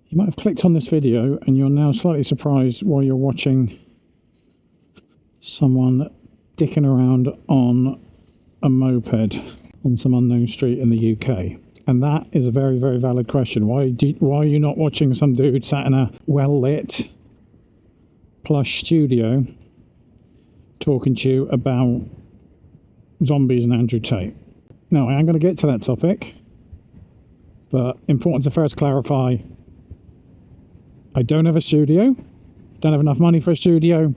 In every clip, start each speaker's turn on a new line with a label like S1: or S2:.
S1: You might have clicked on this video and you're now slightly surprised while you're watching someone dicking around on a moped on some unknown street in the UK. And that is a very, very valid question. Why are you not watching some dude sat in a well-lit plush studio talking to you about zombies and Andrew Tate? Now, I am going to get to that topic, but important to first clarify, I don't have a studio, don't have enough money for a studio,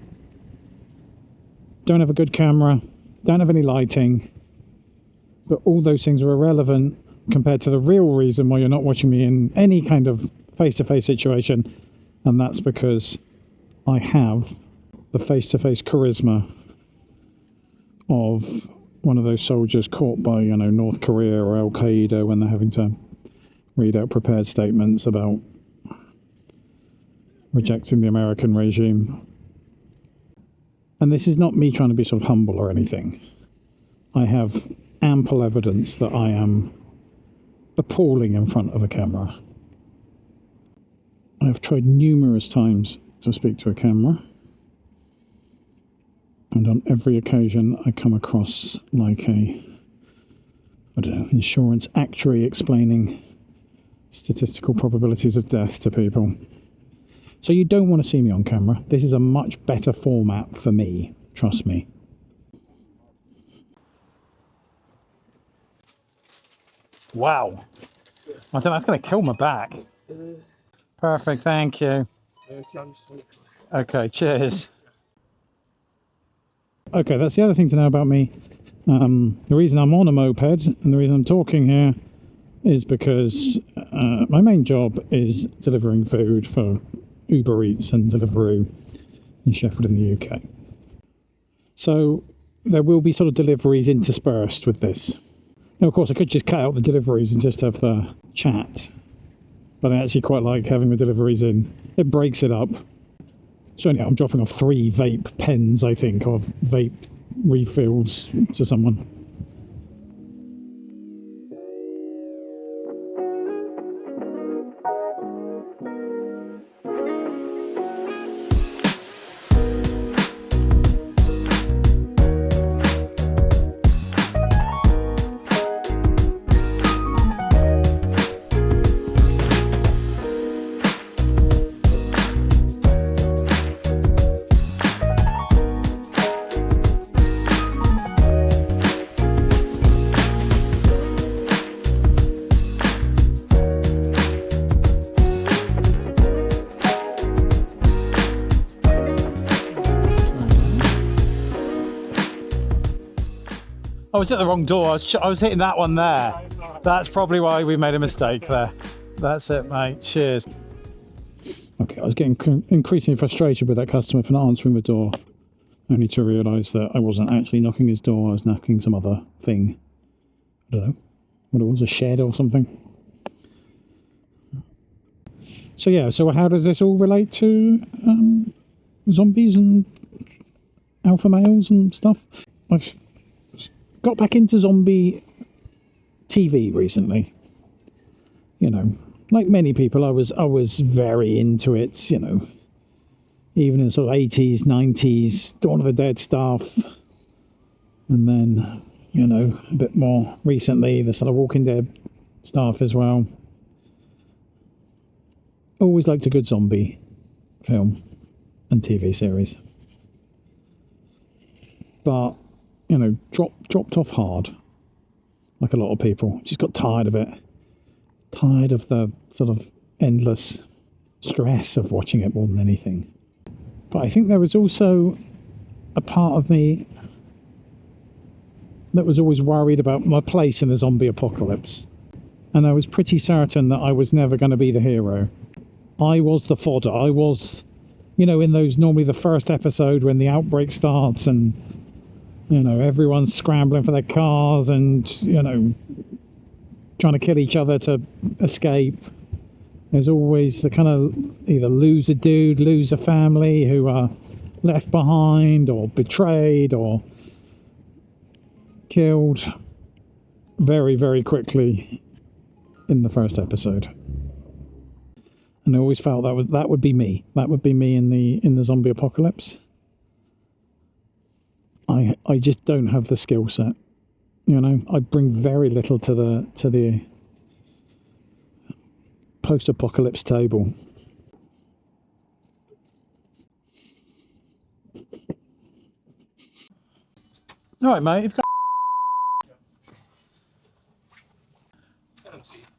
S1: don't have a good camera, don't have any lighting, but all those things are irrelevant compared to the real reason why you're not watching me in any kind of face-to-face situation, and that's because I have the face-to-face charisma of one of those soldiers caught by, North Korea or Al-Qaeda when they're having to read out prepared statements about rejecting the American regime. And this is not me trying to be sort of humble or anything. I have ample evidence that I am appalling in front of a camera. I've tried numerous times to speak to a camera, and on every occasion I come across like a, insurance actuary explaining statistical probabilities of death to people. So you don't want to see me on camera. This is a much better format for me, trust me. Wow. I don't know, that's going to kill my back. Perfect, thank you. Okay, cheers. Okay, that's the other thing to know about me. The reason I'm on a moped and the reason I'm talking here is because my main job is delivering food for Uber Eats and Deliveroo in Sheffield in the UK. So there will be sort of deliveries interspersed with this. Now, of course, I could just cut out the deliveries and just have the chat, but I actually quite like having the deliveries in. It breaks it up. So anyhow, I'm dropping off 3 vape pens, I think, of vape refills to someone. I was at the wrong door. I was hitting that one there. That's probably why we made a mistake there. That's it, mate. Cheers. Okay, I was getting increasingly frustrated with that customer for not answering the door, only to realise that I wasn't actually knocking his door. I was knocking some other thing. I don't know what it was, a shed or something. So yeah, so how does this all relate to zombies and alpha males and stuff? I've got back into zombie TV recently. Like many people, I was very into it, even in sort of 80s, 90s, Dawn of the Dead stuff. And then, a bit more recently, the sort of Walking Dead stuff as well. Always liked a good zombie film and TV series. But dropped off hard, like a lot of people. Just got tired of it. Tired of the sort of endless stress of watching it more than anything. But I think there was also a part of me that was always worried about my place in the zombie apocalypse. And I was pretty certain that I was never going to be the hero. I was the fodder. I was, in those, normally the first episode when the outbreak starts and everyone's scrambling for their cars and, trying to kill each other to escape. There's always the kind of either loser dude, loser family who are left behind or betrayed or killed very, very quickly in the first episode. And I always felt that would be me. That would be me in the zombie apocalypse. I just don't have the skill set. You know, I bring very little to the post-apocalypse table. All right, mate. You've got...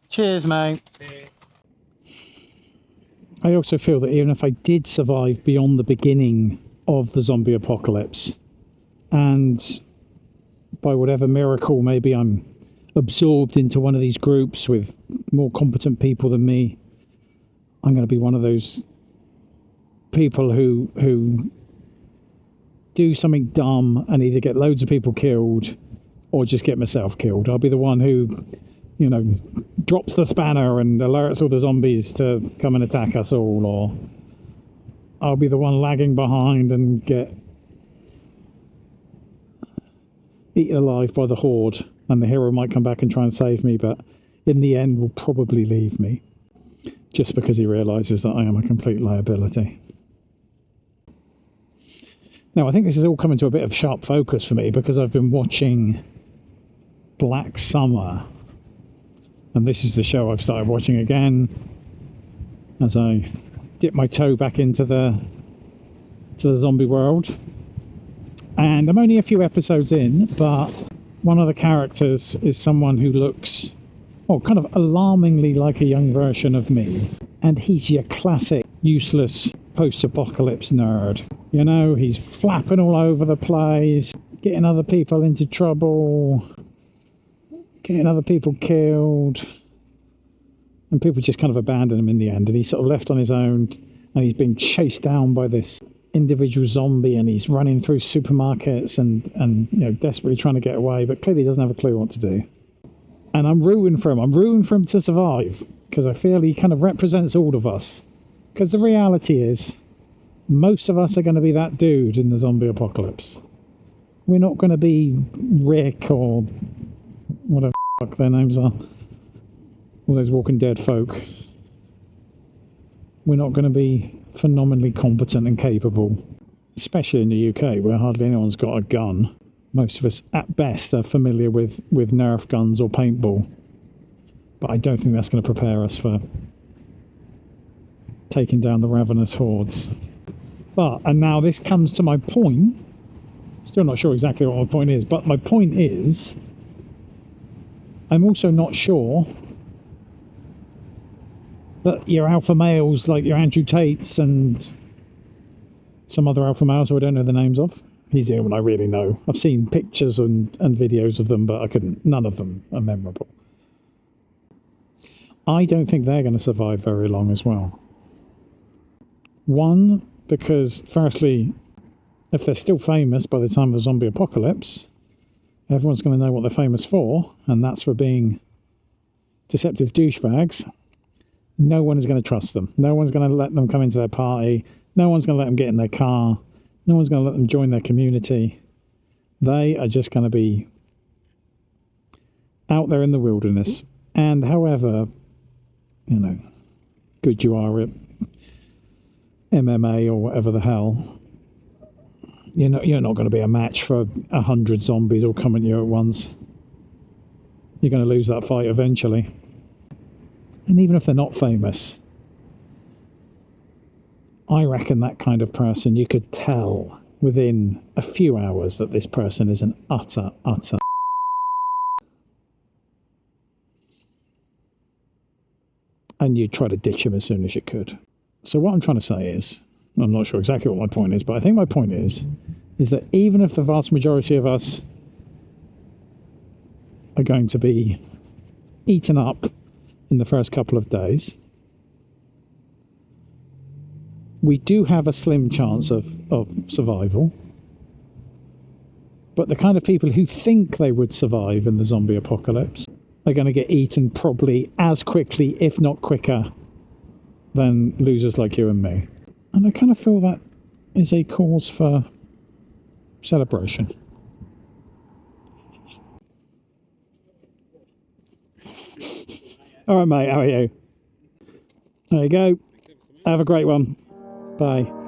S1: Cheers, mate. I also feel that even if I did survive beyond the beginning of the zombie apocalypse, and by whatever miracle, maybe I'm absorbed into one of these groups with more competent people than me, I'm going to be one of those people who do something dumb and either get loads of people killed or just get myself killed. I'll be the one who, you know, drops the spanner and alerts all the zombies to come and attack us all, or I'll be the one lagging behind and get eaten alive by the horde, and the hero might come back and try and save me, but in the end will probably leave me just because he realizes that I am a complete liability. Now, I think this is all coming to a bit of sharp focus for me because I've been watching Black Summer, and this is the show I've started watching again as I dip my toe back into the zombie world. And I'm only a few episodes in, but one of the characters is someone who looks, well, kind of alarmingly like a young version of me. And he's your classic useless post-apocalypse nerd. You know, he's flapping all over the place, getting other people into trouble, getting other people killed, and people just kind of abandon him in the end, and he's sort of left on his own, and he's being chased down by this individual zombie, and he's running through supermarkets and you know, desperately trying to get away, but clearly doesn't have a clue what to do. And I'm rooting for him to survive, because I feel he kind of represents all of us. Because the reality is, most of us are going to be that dude in the zombie apocalypse. We're not going to be Rick or whatever the fuck their names are, all those Walking Dead folk. We're not going to be phenomenally competent and capable, especially in the UK where hardly anyone's got a gun. Most of us at best are familiar with Nerf guns or paintball, but I don't think that's going to prepare us for taking down the ravenous hordes. And now this comes to my point. Still not sure exactly what my point is, but my point is, I'm also not sure that your alpha males, like your Andrew Tates and some other alpha males who I don't know the names of. He's the only one I really know. I've seen pictures and videos of them, but none of them are memorable. I don't think they're going to survive very long as well. One, because firstly, if they're still famous by the time of the zombie apocalypse, everyone's going to know what they're famous for, and that's for being deceptive douchebags. No one is going to trust them. No one's going to let them come into their party. No one's going to let them get in their car. No one's going to let them join their community. They are just going to be out there in the wilderness. And however, you know, good you are at MMA or whatever the hell, you're not going to be a match for 100 zombies all coming at you at once. You're going to lose that fight eventually. And even if they're not famous, I reckon that kind of person, you could tell within a few hours that this person is an utter and you'd try to ditch him as soon as you could. So what I'm trying to say is, I'm not sure exactly what my point is, but I think my point is that even if the vast majority of us are going to be eaten up in the first couple of days, we do have a slim chance of survival. But the kind of people who think they would survive in the zombie apocalypse are going to get eaten probably as quickly, if not quicker, than losers like you and me. And I kind of feel that is a cause for celebration. All right, mate, how are you? There you go. Have a great one. Bye.